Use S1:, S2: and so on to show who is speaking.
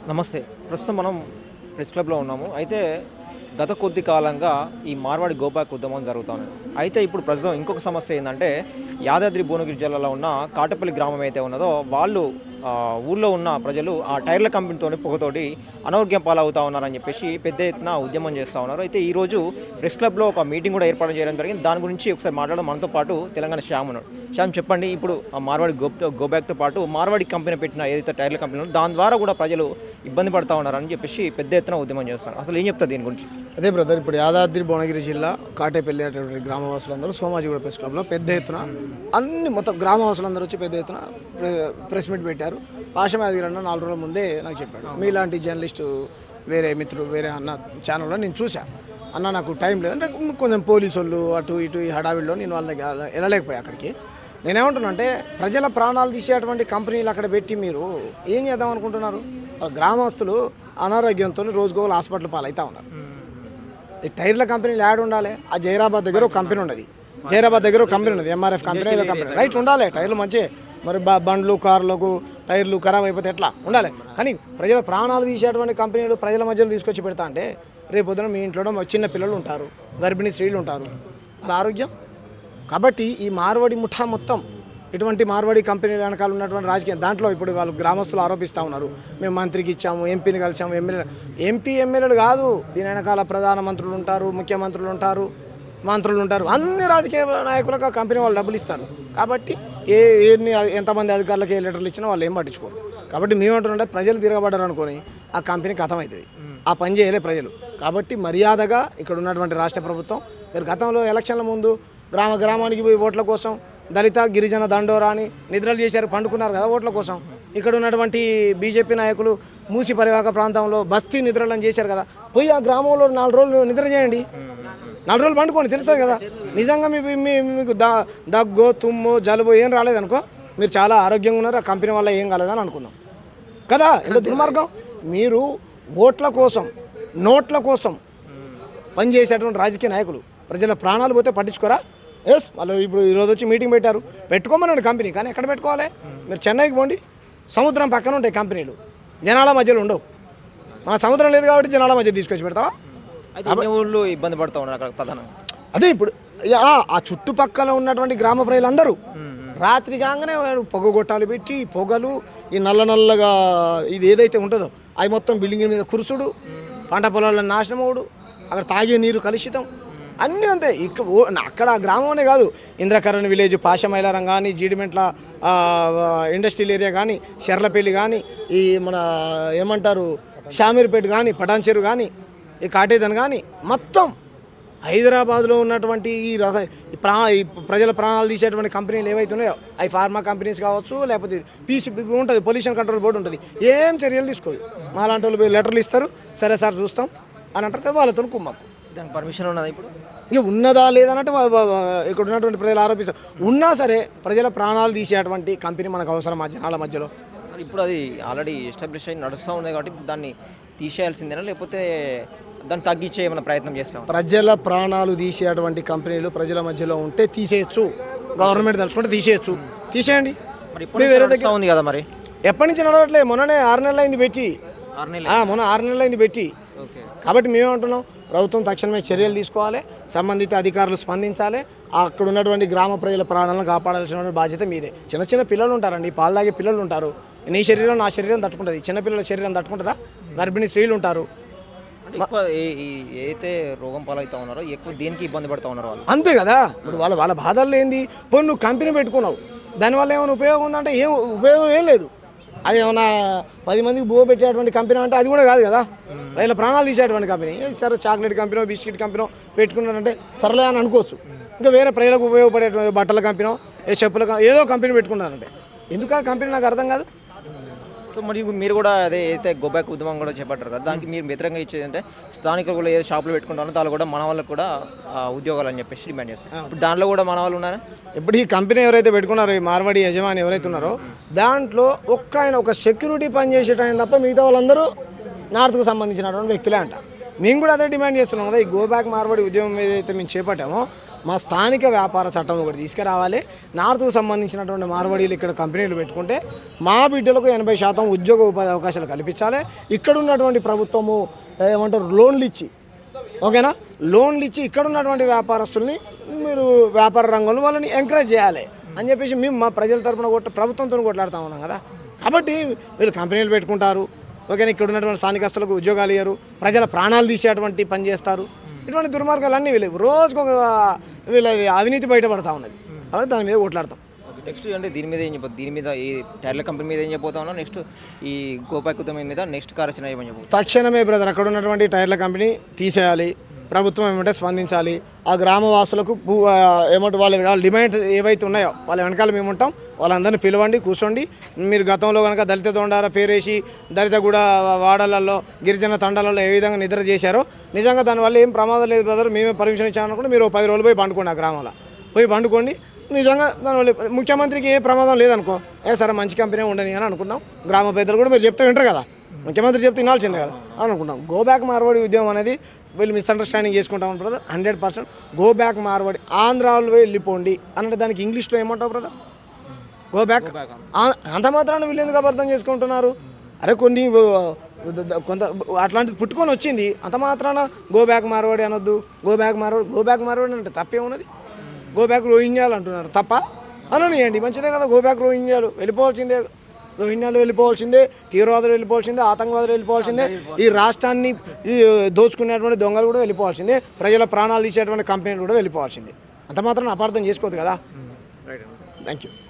S1: నమస్తే. ప్రస్తుతం మనం ప్రెస్ క్లబ్‌లో ఉన్నాము. అయితే గత కొద్ది కాలంగా ఈ మార్వాడి గో బ్యాక్ ఉద్యమం జరుగుతోంది. అయితే ఇప్పుడు ప్రస్తుతం ఇంకొక సమస్య ఏందంటే యాదాద్రి భువనగిరి జిల్లాలో ఉన్న కాటపల్లి గ్రామం అయితే ఉన్నదో వాళ్ళు ఊర్లో ఉన్న ప్రజలు ఆ టైర్ల కంపెనీతోని పొగతోటి అనారోగ్యం పాలవుతా ఉన్నారని చెప్పేసి పెద్ద ఎత్తున ఉద్యమం చేస్తూ ఉన్నారు. అయితే ఈరోజు ప్రెస్ క్లబ్‌లో ఒక మీటింగ్ కూడా ఏర్పాటు చేయడం జరిగింది. దాని గురించి ఒకసారి మాట్లాడడం మనతో పాటు తెలంగాణ శ్యామ్ ఉన్నాడు. శ్యామ్ చెప్పండి, ఇప్పుడు ఆ మార్వాడి గో బ్యాక్‌తో పాటు మార్వాడి కంపెనీ పెట్టిన ఏదైతే టైర్ల కంపెనీ ఉందో దాని ద్వారా కూడా ప్రజలు ఇబ్బంది పడతా ఉన్నారని చెప్పేసి పెద్ద ఎత్తున ఉద్యమం చేస్తారు. అసలు ఏం చెప్తారు దీని గురించి?
S2: అదే బ్రదర్, ఇప్పుడు యాదాద్రి భువనగిరి జిల్లా కాటేపల్లి అటువంటి గ్రామవాసులందరూ సోమాజిగూడ ప్రెస్ క్లబ్లో పెద్ద ఎత్తున అన్ని మొత్తం గ్రామవాసులందరూ వచ్చి పెద్ద ఎత్తున ప్రెస్ మీట్ పెట్టారు. పాషమాదిగర్ అన్న 4 రోజుల ముందే నాకు చెప్పాడు. మీలాంటి జర్నలిస్టు వేరే మిత్రులు వేరే అన్న ఛానల్లో నేను చూసా. అన్న నాకు టైం లేదంటే కొంచెం పోలీసు వాళ్ళు అటు ఇటు ఈ హడావిడిలో నేను వాళ్ళ దగ్గర వెళ్ళలేకపోయా అక్కడికి. నేనేమంటున్నా అంటే ప్రజల ప్రాణాలు తీసేటువంటి కంపెనీలు అక్కడ పెట్టి మీరు ఏం చేద్దాం అనుకుంటున్నారు? గ్రామస్తులు అనారోగ్యంతో రోజుకోవాలి హాస్పిటల్ పాలవుతా ఉన్నారు. ఈ టైర్ల కంపెనీలు యాడ్ ఉండాలి. ఆ జైరాబాద్ దగ్గర ఒక కంపెనీ ఉన్నది, ఎంఆర్ఎఫ్ కంపెనీ ఏదో కంపెనీ రైట్ ఉండాలి. టైర్లు మంచి మరి బండ్లు కార్లకు టైర్లు ఖరాబ్ అయిపోతే ఎట్లా ఉండాలి. కానీ ప్రజల ప్రాణాలు తీసేటువంటి కంపెనీలు ప్రజల మధ్యలో తీసుకొచ్చి పెడతా అంటే రేపు పొద్దున మీ ఇంట్లో చిన్న పిల్లలు ఉంటారు, గర్భిణీ స్త్రీలు ఉంటారు, వాళ్ళ ఆరోగ్యం. కాబట్టి ఈ మార్వాడి ముఠా మొత్తం ఇటువంటి మార్వాడి కంపెనీల వెనకాల ఉన్నటువంటి రాజకీయం దాంట్లో ఇప్పుడు వాళ్ళు గ్రామస్తులు ఆరోపిస్తూ ఉన్నారు. మేము మంత్రికి ఇచ్చాము, ఎంపీని కలిసాము, ఎమ్మెల్యేలు కాదు, దీని వెనకాల ప్రధానమంత్రులు ఉంటారు, ముఖ్యమంత్రులు ఉంటారు, మంత్రులు ఉంటారు, అన్ని రాజకీయ నాయకులకు ఆ కంపెనీ వాళ్ళు డబ్బులు ఇస్తారు. కాబట్టి ఎంతమంది అధికారులకు ఏ లెటర్లు ఇచ్చినా వాళ్ళు ఏం పట్టించుకోరు. కాబట్టి మేమంటున్నాంటే ప్రజలు తిరగబడ్డారు అనుకొని ఆ కంపెనీ ఖతం అవుతుంది. ఆ పని చేయలే ప్రజలు. కాబట్టి మర్యాదగా ఇక్కడ ఉన్నటువంటి రాష్ట్ర ప్రభుత్వం మీరు గతంలో ఎలక్షన్ల ముందు గ్రామానికి పోయి ఓట్ల కోసం దళిత గిరిజన దండోరాని నిద్రలు చేశారు, పండుకున్నారు కదా ఓట్ల కోసం. ఇక్కడ ఉన్నటువంటి బీజేపీ నాయకులు మూసి పరివాహక ప్రాంతంలో బస్తీ నిద్రలను చేశారు కదా. పోయి ఆ గ్రామంలో 4 రోజులు నిద్ర చేయండి, 4 రోజులు పండుకోండి, తెలుస్తుంది కదా. నిజంగా మీకు దగ్గు తుమ్ము జలుబు ఏం రాలేదనుకో మీరు చాలా ఆరోగ్యంగా ఉన్నారు, ఆ కంపెనీ వల్ల ఏం కాలేదని అనుకుందాం కదా. ఎంత దుర్మార్గం! మీరు ఓట్ల కోసం నోట్ల కోసం పనిచేసేటువంటి రాజకీయ నాయకులు ప్రజల ప్రాణాలు పోతే పట్టించుకోరా? ఎస్, వాళ్ళు ఇప్పుడు ఈరోజు వచ్చి మీటింగ్ పెట్టారు, పెట్టుకోమన్నాడు కంపెనీ. కానీ ఎక్కడ పెట్టుకోవాలి? మీరు చెన్నైకి పోండి, సముద్రం పక్కన ఉంటాయి కంపెనీలు, జనాల మధ్యలో ఉండవు. మన సముద్రం లేదు కాబట్టి జనాల మధ్య తీసుకొచ్చి పెడతావా?
S1: ఊళ్ళో ఇబ్బంది పడుతూ ఉన్నారు అక్కడ ప్రధానంగా.
S2: అదే ఇప్పుడు ఆ చుట్టుపక్కల ఉన్నటువంటి గ్రామ ప్రజలందరూ రాత్రి కాగానే పొగ గొట్టాలు పెట్టి పొగలు ఈ నల్లగా ఇది ఏదైతే ఉంటుందో అవి మొత్తం బిల్డింగ్ మీద కురుసుడు, పంట పొలాలను నాశనమవుడు, అక్కడ తాగే నీరు కలుషితం, అన్నీ ఉంటాయి. అక్కడ గ్రామంనే కాదు, ఇంద్రకరణ్ విలేజ్ పాషమైలారం కానీ, జీడిమెంట్ల ఇండస్ట్రియల్ ఏరియా కానీ, శర్లపల్లి కానీ, ఈ మన ఏమంటారు షామీర్పేట కానీ, పటాన్చెరు కానీ, ఈ కాటేదన్ కానీ, మొత్తం హైదరాబాద్లో ఉన్నటువంటి ఈ ప్రజల ప్రాణాలు తీసేటువంటి కంపెనీలు ఏవైతే ఉన్నాయో అవి ఫార్మా కంపెనీస్ కావచ్చు, లేకపోతే పీసీబీ ఉంటుంది, పొల్యూషన్ కంట్రోల్ బోర్డు ఉంటుంది, ఏం చర్యలు తీసుకోదు. మాలాంటి వాళ్ళు లెటర్లు ఇస్తారు, సరే సార్ చూస్తాం అని అంటారు కదా, వాళ్ళతో కుమ్మక్కు.
S1: దానికి పర్మిషన్ ఉన్నదా ఇప్పుడు?
S2: ఇక ఉన్నదా లేదన్నట్టు ఇక్కడ ఉన్నటువంటి ప్రజలు ఆరోపిస్తారు. ఉన్నా సరే ప్రజల ప్రాణాలు తీసేటువంటి కంపెనీ మనకు అవసరం ఆ జనాల మధ్యలో.
S1: ఇప్పుడు అది ఆల్రెడీ ఎస్టాబ్లిష్ అయి నడుస్తూ ఉంది కాబట్టి దాన్ని తీసేయాల్సిందేనా, లేకపోతే దాన్ని తగ్గించే ఏమైనా ప్రయత్నం చేస్తాం?
S2: ప్రజల ప్రాణాలు తీసేటువంటి కంపెనీలు ప్రజల మధ్యలో ఉంటే తీసేయచ్చు, గవర్నమెంట్ తలుచుకుంటే తీసేయండి.
S1: మరి ఇప్పుడు వేరే దగ్గర ఉంది కదా, మరి
S2: ఎప్పటి నుంచి నడవట్లేదు? మొన్ననే 6 నెలలు అయింది పెట్టి, మొన్న 6 నెలలు అయింది పెట్టి. కాబట్టి మేమేమంటున్నాం, ప్రభుత్వం తక్షణమే చర్యలు తీసుకోవాలి, సంబంధిత అధికారులు స్పందించాలి, అక్కడ ఉన్నటువంటి గ్రామ ప్రజల ప్రాణాలను కాపాడాల్సిన బాధ్యత మీదే. చిన్న పిల్లలు ఉంటారండి, పాలు తాగే పిల్లలు ఉంటారు, నీ శరీరం నా శరీరం తట్టుకుంటుంది, చిన్నపిల్లల శరీరం తట్టుకుంటుందా? గర్భిణీ స్త్రీలు ఉంటారు.
S1: ఎక్కువ ఏదైతే రోగం పాలవుతా ఉన్నారో ఎక్కువ దేనికి ఇబ్బంది పడుతూ ఉన్నారు వాళ్ళు,
S2: అంతే కదా. ఇప్పుడు వాళ్ళ బాధలు ఏంది? పోయి నువ్వు కంపెనీ పెట్టుకున్నావు, దానివల్ల ఏమైనా ఉపయోగం ఉందంటే ఉపయోగం ఏం లేదు. అది ఏమన్నా 10 మందికి బో పెట్టేటువంటి కంపెనీ అంటే అది కూడా కాదు కదా, రైళ్ళ ప్రాణాలు తీసేటువంటి కంపెనీ. సరే చాక్లెట్ కంపెనీ బిస్కెట్ కంపెనీ పెట్టుకున్నారంటే సరలే అని అనుకోవచ్చు. ఇంకా వేరే ప్రజలకు ఉపయోగపడేటువంటి బట్టల కంపెనీ, చెప్పుల ఏదో కంపెనీ పెట్టుకున్నారంటే ఎందుకు ఆ కంపెనీ నాకు అర్థం కాదు.
S1: సో మరి మీరు కూడా అదే అయితే గో బ్యాక్ ఉద్యమం కూడా చేపట్టారు కదా, దానికి మీరు వ్యతిరేకంగా ఇచ్చేది అంటే స్థానికులు కూడా ఏదో షాపులు పెట్టుకుంటారో దానిలో కూడా మన వాళ్ళకు కూడా ఉద్యోగాలు అని చెప్పేసి డిమాండ్ చేస్తారు. ఇప్పుడు దాంట్లో కూడా మన వాళ్ళు ఉన్నారా?
S2: ఇప్పుడు ఈ కంపెనీ ఎవరైతే పెట్టుకున్నారో, ఈ మార్వాడి యజమాని ఎవరైతే ఉన్నారో దాంట్లో ఒక సెక్యూరిటీ పని చేసేట ఆయన తప్ప మిగతా వాళ్ళందరూ నార్త్కు సంబంధించినటువంటి వ్యక్తులే అంట. మేము కూడా అదే డిమాండ్ చేస్తున్నాం కదా. ఈ గో బ్యాక్ మార్వాడి ఉద్యమం ఏదైతే మేము చేపట్టామో మా స్థానిక వ్యాపార చట్టం ఒకటి తీసుకురావాలి. నార్త్కు సంబంధించినటువంటి మార్వాడీలు ఇక్కడ కంపెనీలు పెట్టుకుంటే మా బిడ్డలకు 80% ఉద్యోగ ఉపాధి అవకాశాలు కల్పించాలి. ఇక్కడ ఉన్నటువంటి ప్రభుత్వము ఏమంటారు లోన్లు ఇచ్చి, ఓకేనా, లోన్లు ఇచ్చి ఇక్కడ ఉన్నటువంటి వ్యాపారస్తుల్ని మీరు వ్యాపార రంగంలో వాళ్ళని ఎంకరేజ్ చేయాలి అని చెప్పేసి మేము మా ప్రజల తరపున ప్రభుత్వంతో కొట్లాడుతూ ఉన్నాం కదా. కాబట్టి వీళ్ళు కంపెనీలు పెట్టుకుంటారు, ఓకేనా, ఇక్కడ ఉన్నటువంటి స్థానికస్తులకు ఉద్యోగాలు ఇయ్యరు, ప్రజల ప్రాణాలు తీసేటువంటి పని చేస్తారు. ఇటువంటి దుర్మార్గాలన్నీ వీళ్ళు రోజుకు వీళ్ళది అవినీతి బయటపడతా ఉన్నది. కాబట్టి దాని మీద కొట్లాడతాం.
S1: నెక్స్ట్ అంటే దీని మీద ఏం చెప్పదు, దీని మీద ఈ టైర్ల కంపెనీ మీద ఏం చెప్పబోతా ఉన్నా, నెక్స్ట్ ఈ గోబ్యాక్ ఉద్యమం మీద నెక్స్ట్ కార్యాచరణ ఏమని చెప్పు.
S2: తక్షణమే బ్రదర్ అక్కడ ఉన్నటువంటి టైర్ల కంపెనీ తీసేయాలి, ప్రభుత్వం ఏమంటే స్పందించాలి. ఆ గ్రామవాసులకు ఏమంటే వాళ్ళ డిమాండ్ ఏవైతే ఉన్నాయో వాళ్ళ వెనకాల మేము ఉంటాం. వాళ్ళందరినీ పిలవండి, కూర్చోండి. మీరు గతంలో కనుక దళిత దొండార పేరేసి దళిత కూడా వాడలలో గిరిజన తండాలలో ఏ విధంగా నిద్ర చేశారో నిజంగా దానివల్ల ఏం ప్రమాదం లేదు బ్రదర్. మేమే పర్మిషన్ ఇచ్చామనుకుంటే మీరు 10 రోజులు పోయి పండుకోండి, ఆ గ్రామంలో పోయి పండుకోండి. నిజంగా దానివల్ల ముఖ్యమంత్రికి ఏ ప్రమాదం లేదనుకో, సరే మంచి కంపెనీ ఉండని అని అనుకున్నాం. గ్రామ పెద్దలు కూడా మీరు చెప్తే వింటారు కదా, ముఖ్యమంత్రి చెప్తే వినాల్సిందే కదా అని అనుకున్నాం. గో బ్యాక్ మార్వాడి ఉద్యమం అనేది వీళ్ళు మిస్అండర్స్టాండింగ్ చేసుకుంటాం బ్రదర్. 100% గో బ్యాక్ మార్వాడి ఆంధ్రాలో వెళ్ళిపోండి అంటే దానికి ఇంగ్లీష్లో ఏమంటావు బ్రదర్? Go back. అంత మాత్రాన వీళ్ళు ఎందుకు అర్థం చేసుకుంటున్నారు? అరే కొన్ని కొంత అట్లాంటిది పుట్టుకొని వచ్చింది, అంత మాత్రాన గో బ్యాక్ మార్వాడి అనొద్దు. గో బ్యాక్ మార్వాడి అంటే తప్పేమున్నది? గో బ్యాక్ రోహింగ్యాలు అంటున్నారు, తప్ప అననియండి, మంచిదే కదా. గో బ్యాక్ రోహింగ్యాలు వెళ్ళిపోవాల్సిందే, రోహింగ్యాలు వెళ్ళిపోవాల్సిందే, తీవ్రవాదులు వెళ్ళిపోవాల్సిందే, ఆతంకవాదులు వెళ్ళిపోవాల్సిందే, ఈ రాష్ట్రాన్ని దోచుకునేటువంటి దొంగలు కూడా వెళ్ళిపోవాల్సిందే, ప్రజల ప్రాణాలు తీసేటువంటి కంపెనీలు కూడా వెళ్ళిపోవాల్సిందే. అంత మాత్రం అపార్థం చేసుకోవద్దు కదా. Thank you.